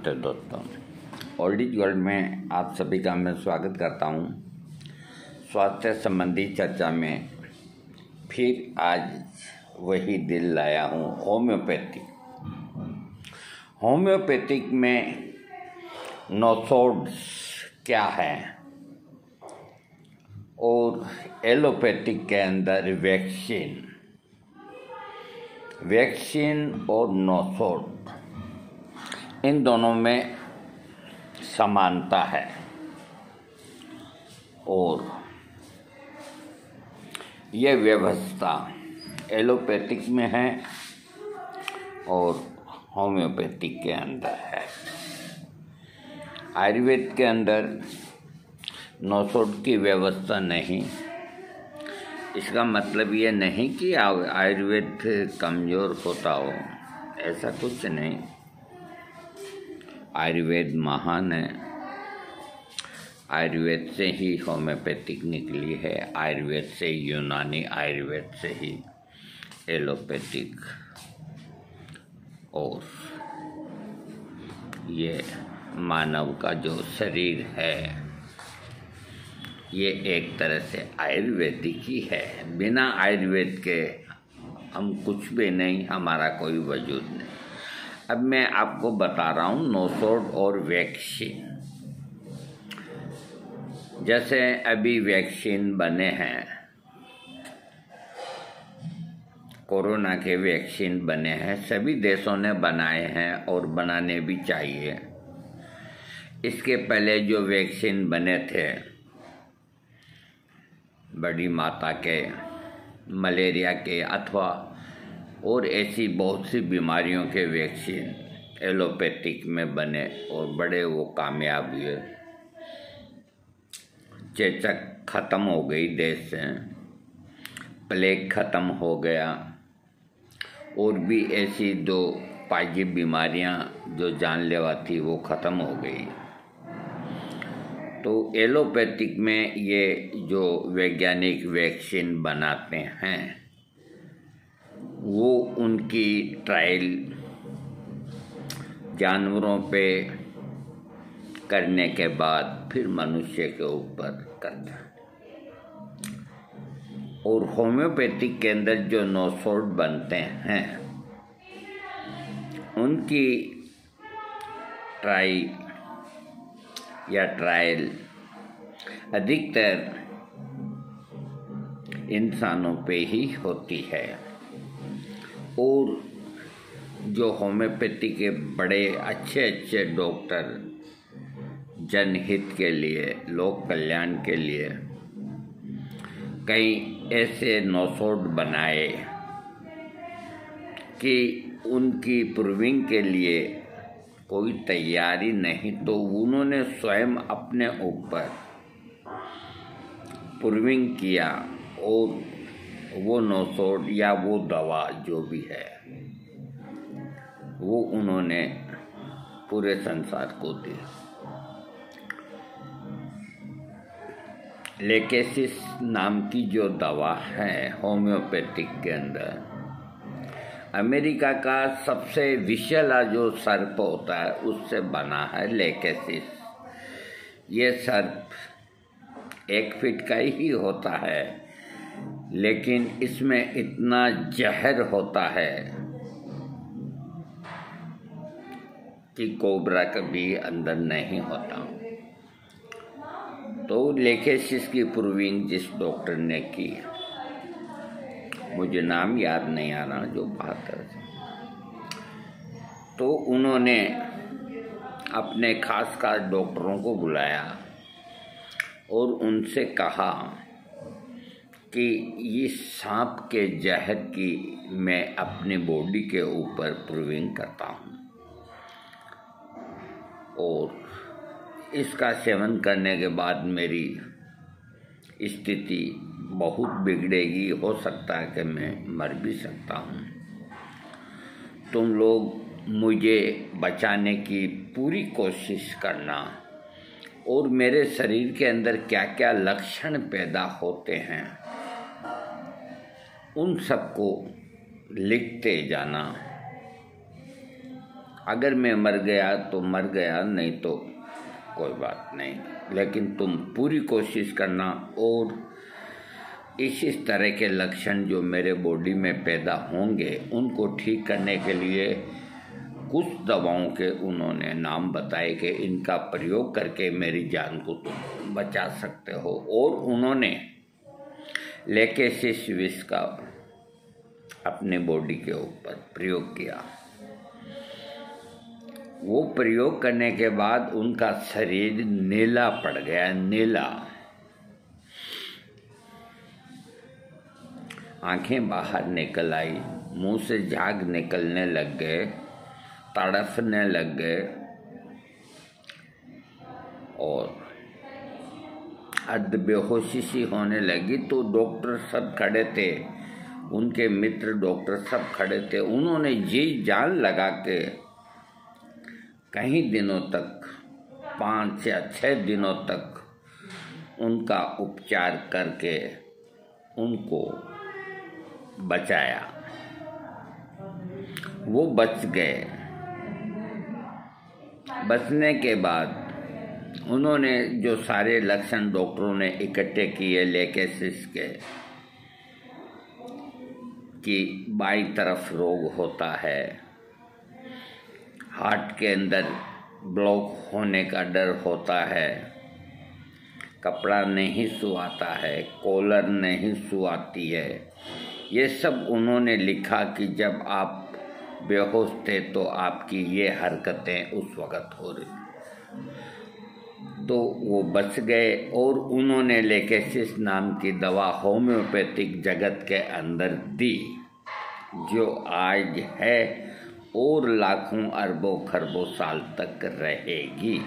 नमस्ते दोस्तों, old is gold में आप सभी का मैं स्वागत करता हूं। स्वास्थ्य संबंधी चर्चा में फिर आज वही दिल लाया हूं। होम्योपैथिक में नोसोड्स क्या है और एलोपैथिक के अंदर वैक्सीन और नोसोड, इन दोनों में समानता है और ये व्यवस्था एलोपैथिक में है और होम्योपैथिक के अंदर है। आयुर्वेद के अंदर नोसोड की व्यवस्था नहीं। इसका मतलब ये नहीं कि आयुर्वेद कमज़ोर होता हो, ऐसा कुछ नहीं। आयुर्वेद महान है। आयुर्वेद से ही होम्योपैथिक निकली है, आयुर्वेद से यूनानी, आयुर्वेद से ही एलोपैथिक, और ये मानव का जो शरीर है ये एक तरह से आयुर्वेदिक ही है। बिना आयुर्वेद के हम कुछ भी नहीं, हमारा कोई वजूद नहीं। अब मैं आपको बता रहा हूँ नोसोड और वैक्सीन। जैसे अभी वैक्सीन बने हैं, कोरोना के वैक्सीन बने हैं, सभी देशों ने बनाए हैं और बनाने भी चाहिए। इसके पहले जो वैक्सीन बने थे बड़ी माता के, मलेरिया के अथवा और ऐसी बहुत सी बीमारियों के वैक्सीन एलोपैथिक में बने और बड़े वो कामयाब हुए। चेचक ख़त्म हो गई देश से, प्लेग ख़त्म हो गया और भी ऐसी दो पाजी बीमारियां जो जानलेवा थी वो ख़त्म हो गई। तो एलोपैथिक में ये जो वैज्ञानिक वैक्सीन बनाते हैं वो उनकी ट्रायल जानवरों पे करने के बाद फिर मनुष्य के ऊपर करते हैं। और होम्योपैथिक के अंदर जो नोसोड बनते हैं उनकी ट्रायल अधिकतर इंसानों पे ही होती है। और जो होम्योपैथी के बड़े अच्छे डॉक्टर जनहित के लिए, लोक कल्याण के लिए कई ऐसे नोसोड बनाए कि उनकी प्रूविंग के लिए कोई तैयारी नहीं, तो उन्होंने स्वयं अपने ऊपर प्रूविंग किया और वो नोसोड या वो दवा जो भी है वो उन्होंने पूरे संसार को दी। लेकेसिस नाम की जो दवा है होम्योपैथिक के अंदर, अमेरिका का सबसे विषैला जो सर्प होता है उससे बना है लेकेसिस। ये सर्प 1 फीट का ही होता है, लेकिन इसमें इतना जहर होता है कि कोबरा कभी अंदर नहीं होता। तो लेकेसिस की प्रूविंग जिस डॉक्टर ने की, मुझे नाम याद नहीं आ रहा, जो बात है, तो उन्होंने अपने खास डॉक्टरों को बुलाया और उनसे कहा कि इस सांप के जहर की मैं अपनी बॉडी के ऊपर प्रूविंग करता हूँ और इसका सेवन करने के बाद मेरी स्थिति बहुत बिगड़ेगी, हो सकता है कि मैं मर भी सकता हूँ। तुम लोग मुझे बचाने की पूरी कोशिश करना और मेरे शरीर के अंदर क्या क्या लक्षण पैदा होते हैं उन सबको लिखते जाना अगर मैं मर गया तो मर गया, नहीं तो कोई बात नहीं, लेकिन तुम पूरी कोशिश करना और इस तरह के लक्षण जो मेरे बॉडी में पैदा होंगे उनको ठीक करने के लिए कुछ दवाओं के उन्होंने नाम बताए कि इनका प्रयोग करके मेरी जान को तुम बचा सकते हो। और उन्होंने लेकेसिस विष का अपने बॉडी के ऊपर प्रयोग किया। वो प्रयोग करने के बाद उनका शरीर नीला पड़ गया, नीला। आंखें बाहर निकल आई, मुंह से झाग निकलने लग गए, तड़फने लग गए और अर्ध बेहोशी सी होने लगी। तो डॉक्टर सब खड़े थे, उनके मित्र डॉक्टर सब खड़े थे। उन्होंने जी जान लगा के कई दिनों तक, 5 या 6 दिनों तक उनका उपचार करके उनको बचाया। वो बच गए। बचने के बाद उन्होंने जो सारे लक्षण डॉक्टरों ने इकट्ठे किए लेकेसिस के, कि बाईं तरफ रोग होता है, हार्ट के अंदर ब्लॉक होने का डर होता है, कपड़ा नहीं सुहाता है, कॉलर नहीं सुहाती है, ये सब उन्होंने लिखा कि जब आप बेहोश थे तो आपकी ये हरकतें उस वक़्त हो रही। तो वो बच गए और उन्होंने लेकेसिस नाम की दवा होम्योपैथिक जगत के अंदर दी, जो आज है और लाखों अरबों खरबों साल तक रहेगी।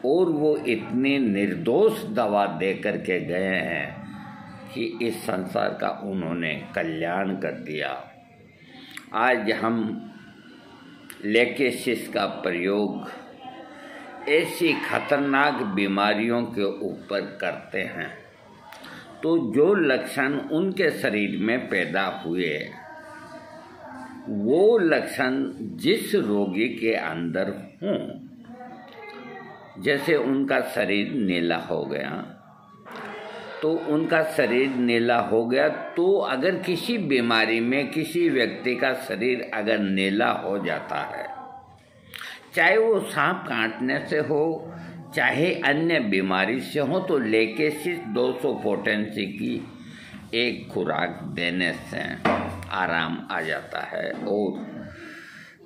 और वो इतनी निर्दोष दवा दे करके गए हैं कि इस संसार का उन्होंने कल्याण कर दिया। आज हम लेकेसिस का प्रयोग ऐसी खतरनाक बीमारियों के ऊपर करते हैं, तो जो लक्षण उनके शरीर में पैदा हुए, वो लक्षण जिस रोगी के अंदर हों, जैसे उनका शरीर नीला हो गया, तो उनका शरीर नीला हो गया, तो अगर किसी बीमारी में किसी व्यक्ति का शरीर अगर नीला हो जाता है, चाहे वो सांप काटने से हो, चाहे अन्य बीमारी से हो, तो लेकेसिस 200 पोटेंसी की एक खुराक देने से आराम आ जाता है और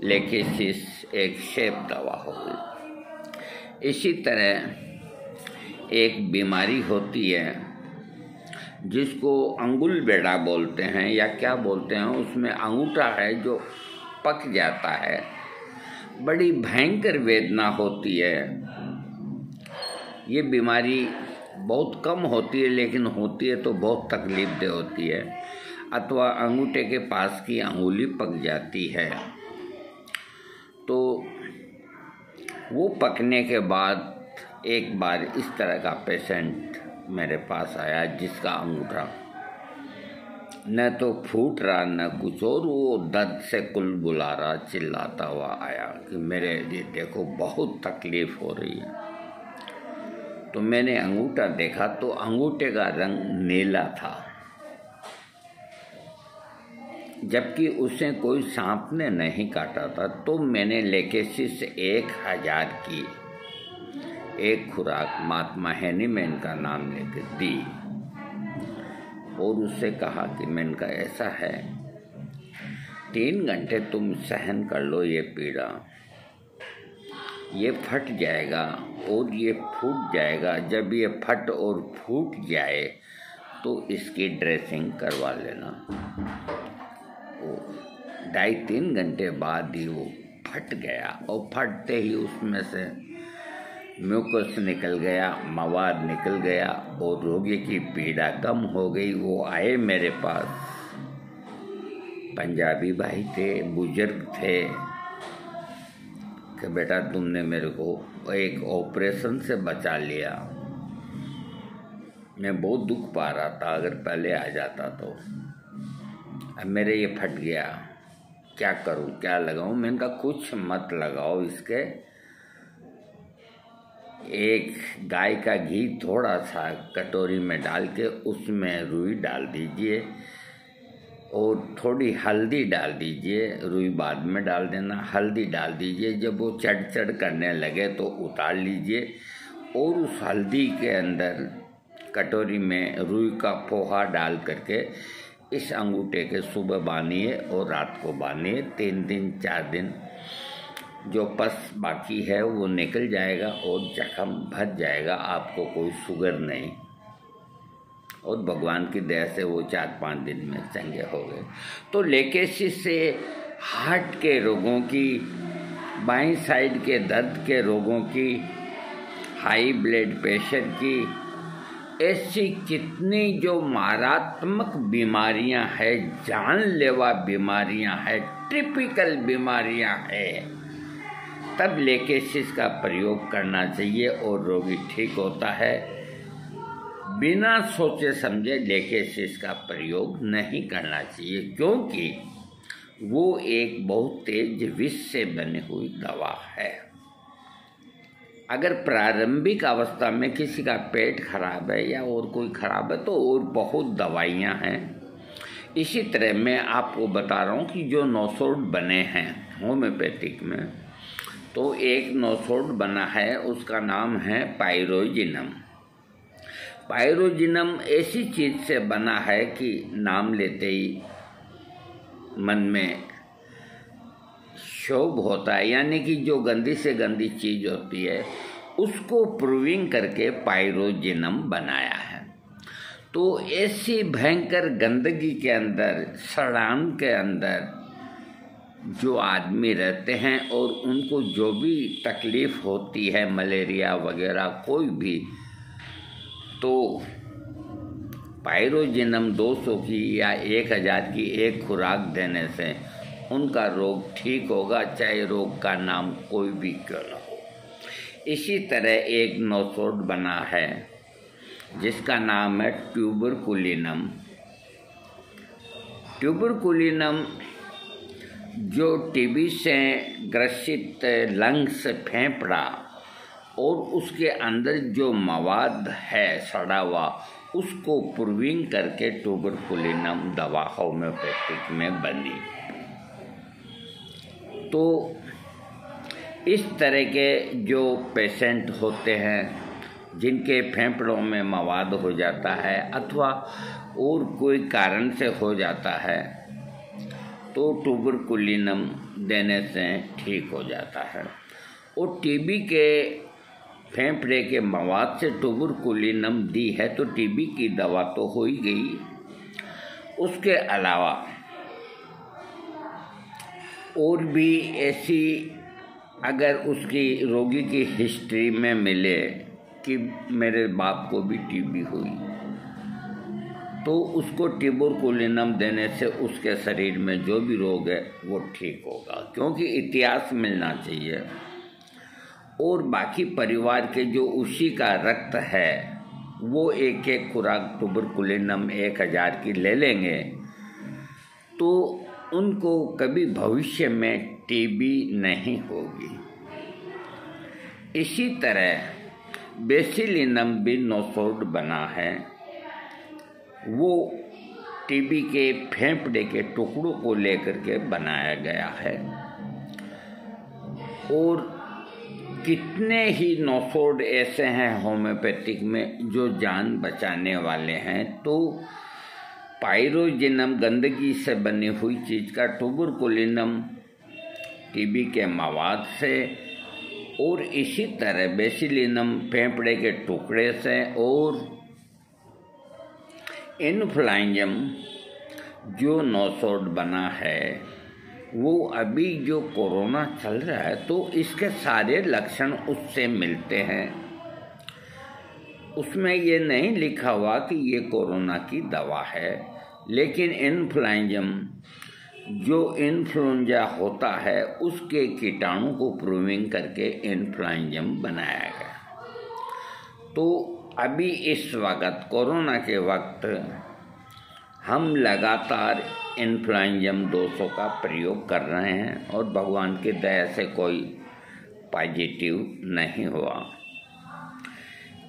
लेकेसिस एक सेफ दवा हो गई। इसी तरह एक बीमारी होती है जिसको अंगुल बेड़ा बोलते हैं या क्या बोलते हैं, उसमें अंगूठा है जो पक जाता है, बड़ी भयंकर वेदना होती है। ये बीमारी बहुत कम होती है, लेकिन होती है तो बहुत तकलीफदेह होती है। अथवा अंगूठे के पास की अंगुली पक जाती है, तो वो पकने के बाद एक बार इस तरह का पेशेंट मेरे पास आया जिसका अंगूठा न तो फूट रहा न कुछ, और वो दर्द से कुलबुला रहा, चिल्लाता हुआ आया कि मेरे लिए देखो बहुत तकलीफ हो रही है। तो मैंने अंगूठा देखा तो अंगूठे का रंग नीला था, जबकि उसे कोई सांप ने नहीं काटा था। तो मैंने लेकेसिस 1000 की एक खुराक महात्मा हैनीमैन का नाम लेकर दी और उससे कहा कि मैंने कहा ऐसा है, 3 घंटे तुम सहन कर लो ये पीड़ा, ये फट जाएगा और ये फूट जाएगा। जब ये फट और फूट जाए तो इसकी ड्रेसिंग करवा लेना। 2.5-3 घंटे बाद ही वो फट गया और फटते ही उसमें से म्यूकस निकल गया, मवाद निकल गया और रोगी की पीड़ा कम हो गई। वो आए मेरे पास, पंजाबी भाई थे, बुजुर्ग थे, कि बेटा तुमने मेरे को एक ऑपरेशन से बचा लिया, मैं बहुत दुख पा रहा था, अगर पहले आ जाता तो। अब मेरे ये फट गया, क्या करूं, क्या लगाऊं। मैंने कहा कुछ मत लगाओ, इसके एक गाय का घी थोड़ा सा कटोरी में डाल के उसमें रुई डाल दीजिए और थोड़ी हल्दी डाल दीजिए, रुई बाद में डाल देना, हल्दी डाल दीजिए। जब वो चढ़ चढ़ करने लगे तो उतार लीजिए और उस हल्दी के अंदर कटोरी में रुई का पोहा डाल करके इस अंगूठे के सुबह बांधिए और रात को बांधिए। 3 दिन 4 दिन जो पस बाकी है वो निकल जाएगा और जख्म भर जाएगा, आपको कोई शुगर नहीं। और भगवान की दया से वो 4-5 दिन में चंगे हो गए। तो लेकेसिस से हार्ट के रोगों की, बाईं साइड के दर्द के रोगों की, हाई ब्लड प्रेशर की, ऐसी कितनी जो मारात्मक बीमारियां हैं, जानलेवा बीमारियां हैं, टिपिकल बीमारियां हैं, तब लेकेसिस का प्रयोग करना चाहिए और रोगी ठीक होता है। बिना सोचे समझे लेकेसिस का प्रयोग नहीं करना चाहिए, क्योंकि वो एक बहुत तेज विष से बनी हुई दवा है। अगर प्रारंभिक अवस्था में किसी का पेट खराब है या और कोई खराब है तो और बहुत दवाइयाँ हैं। इसी तरह मैं आपको बता रहा हूँ कि जो नौसोड बने हैं होम्योपैथिक में, तो एक नौसोड बना है, उसका नाम है पाइरोजिनम। पाइरोजिनम ऐसी चीज़ से बना है कि नाम लेते ही मन में क्षोभ होता है, यानी कि जो गंदी से गंदी चीज़ होती है उसको प्रूविंग करके पाइरोजिनम बनाया है। तो ऐसी भयंकर गंदगी के अंदर, सड़ान के अंदर जो आदमी रहते हैं और उनको जो भी तकलीफ़ होती है, मलेरिया वगैरह कोई भी, तो पाइरोजिनम 200 की या 1000 की एक खुराक देने से उनका रोग ठीक होगा, चाहे रोग का नाम कोई भी क्यों न हो। इसी तरह एक नौसोड बना है जिसका नाम है ट्यूबरकुलिनम। ट्यूबरकुलिनम जो टीबी से ग्रसित लंग्स, फेफड़ा और उसके अंदर जो मवाद है सड़ा हुआ, उसको प्रूविंग करके ट्यूबरकुलिनम दवा होम्योपैथिक में बनी। तो इस तरह के जो पेशेंट होते हैं जिनके फेफड़ों में मवाद हो जाता है अथवा और कोई कारण से हो जाता है, तो ट्यूबरकुलिनम देने से ठीक हो जाता है। और टीबी के फेफड़े के मवाद से ट्यूबरकुलिनम दी है तो टीबी की दवा तो हो ही गई। उसके अलावा और भी ऐसी अगर उसकी रोगी की हिस्ट्री में मिले कि मेरे बाप को भी टीबी हुई, तो उसको ट्यूबरकुलिनम देने से उसके शरीर में जो भी रोग है वो ठीक होगा, क्योंकि इतिहास मिलना चाहिए। और बाकी परिवार के जो उसी का रक्त है वो एक एक खुराक ट्यूबरकुलिनम 1000 की ले लेंगे तो उनको कभी भविष्य में टीबी नहीं होगी। इसी तरह बेसिलिनम भी नौसोड बना है, वो टीबी के फेफड़े के टुकड़ों को लेकर के बनाया गया है। और कितने ही नौसोड ऐसे हैं होम्योपैथिक में जो जान बचाने वाले हैं। तो पाइरोजिनम गंदगी से बनी हुई चीज़ का, ट्यूबरकुलिनम टीबी के मवाद से, और इसी तरह बेसिलिनम फेफड़े के टुकड़े से, और इन्फ्लुएंजम जो नौसोड बना है वो अभी जो कोरोना चल रहा है तो इसके सारे लक्षण उससे मिलते हैं। उसमें ये नहीं लिखा हुआ कि ये कोरोना की दवा है, लेकिन इन्फ्लुएंजम जो इन्फ्लुएंजा होता है उसके कीटाणु को प्रूविंग करके इन्फ्लुएंजम बनाया गया। तो अभी इस वक्त कोरोना के वक्त हम लगातार इन्फ्लुएंजम 200 का प्रयोग कर रहे हैं और भगवान की दया से कोई पॉजिटिव नहीं हुआ।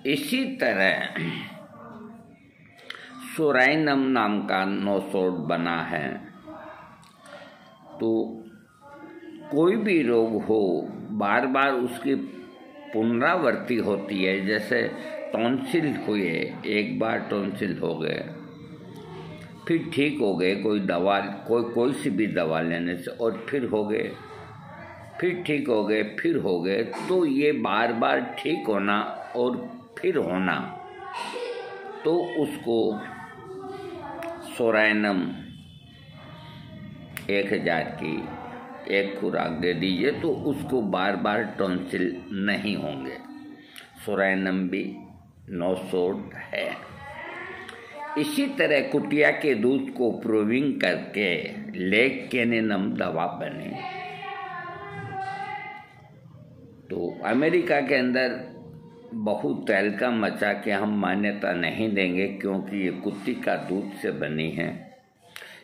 इसी तरह सोराइनम नाम का नोसोड बना है। तो कोई भी रोग हो, बार बार उसकी पुनरावृत्ति होती है। जैसे टॉन्सिल हुए, एक बार टॉन्सिल हो गए, फिर ठीक हो गए कोई दवा, कोई सी भी दवा लेने से, और फिर हो गए, फिर ठीक हो गए, फिर हो गए। तो ये बार बार ठीक होना और फिर होना, तो उसको सोराइनम 1000 की एक खुराक दे दीजिए, तो उसको बार बार टॉन्सिल नहीं होंगे। सोराइनम भी नोसोड है। इसी तरह कुटिया के दूध को प्रूविंग करके लेग कैनेनम दवा बने। तो अमेरिका के अंदर बहुत तहलका मचा के हम मान्यता नहीं देंगे क्योंकि ये कुत्ती का दूध से बनी है।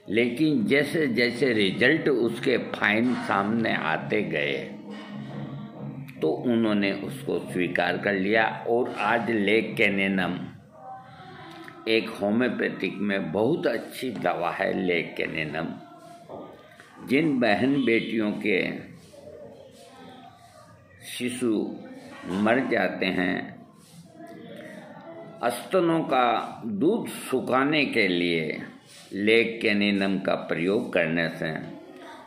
लेकिन जैसे जैसे रिजल्ट उसके फाइन सामने आते गए तो उन्होंने उसको स्वीकार कर लिया। और आज लेग कैनेनम एक होम्योपैथिक में बहुत अच्छी दवा है। लेग कैनेनम जिन बहन बेटियों के शिशु मर जाते हैं, स्तनों का दूध सुखाने के लिए लेग कैनेनम का प्रयोग करने से,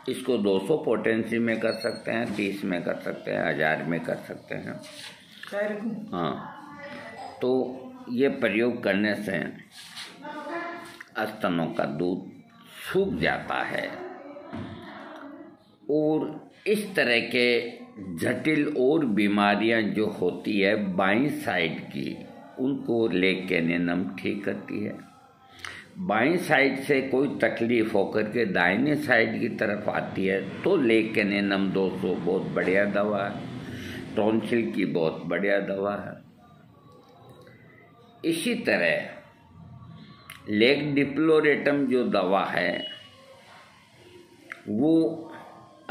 इसको 200 पोटेंसी में कर सकते हैं, 30 में कर सकते हैं, 1000 में कर सकते हैं। हाँ, तो ये प्रयोग करने से स्तनों का दूध सूख जाता है। और इस तरह के जटिल और बीमारियां जो होती है बाईं साइड की, उनको लेग कैनेनम ठीक करती है। बाईं साइड से कोई तकलीफ होकर के दाहिने साइड की तरफ आती है तो लेग कैनेनम 200 बहुत बढ़िया दवा है। टॉन्सिल की बहुत बढ़िया दवा है। इसी तरह लेग डिप्लोरेटम जो दवा है वो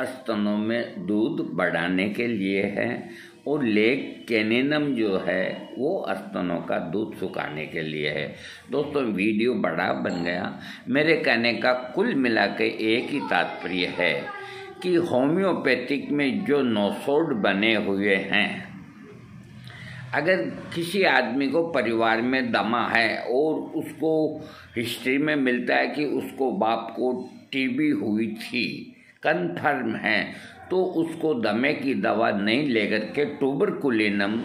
स्तनों में दूध बढ़ाने के लिए है, और लेग कैनेनम जो है वो स्तनों का दूध सुखाने के लिए है। दोस्तों, वीडियो बड़ा बन गया। मेरे कहने का कुल मिला के एक ही तात्पर्य है कि होम्योपैथिक में जो नोसोड बने हुए हैं, अगर किसी आदमी को परिवार में दमा है और उसको हिस्ट्री में मिलता है कि उसको बाप को टीबी हुई थी, कन्फर्म है, तो उसको दमे की दवा नहीं लेकर के ट्यूबरकुलिनम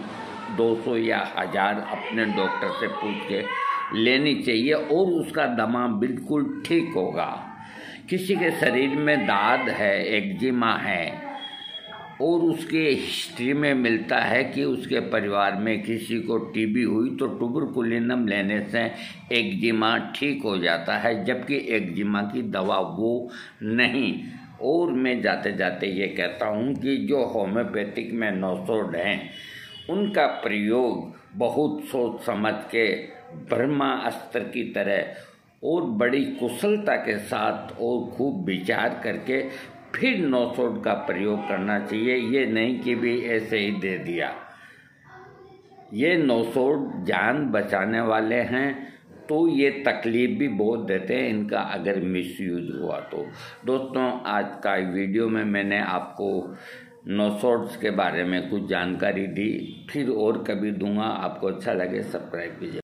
200 या 1000 अपने डॉक्टर से पूछ के लेनी चाहिए और उसका दमा बिल्कुल ठीक होगा। किसी के शरीर में दाद है, एक्जिमा है, और उसके हिस्ट्री में मिलता है कि उसके परिवार में किसी को टीबी हुई, तो ट्यूबरकुलिनम लेने से एक्जिमा ठीक हो जाता है, जबकि एक्जिमा की दवा वो नहीं। और मैं जाते जाते ये कहता हूँ कि जो होम्योपैथिक में नोसोड हैं उनका प्रयोग बहुत सोच समझ के ब्रह्मास्त्र की तरह और बड़ी कुशलता के साथ और खूब विचार करके फिर नोसोड का प्रयोग करना चाहिए। ये नहीं कि भी ऐसे ही दे दिया। ये नोसोड जान बचाने वाले हैं, तो ये तकलीफ भी बहुत देते हैं इनका अगर मिसयूज हुआ तो। दोस्तों, आज का वीडियो में मैंने आपको नोसोड्स के बारे में कुछ जानकारी दी, फिर और कभी दूंगा। आपको अच्छा लगे सब्सक्राइब कीजिए।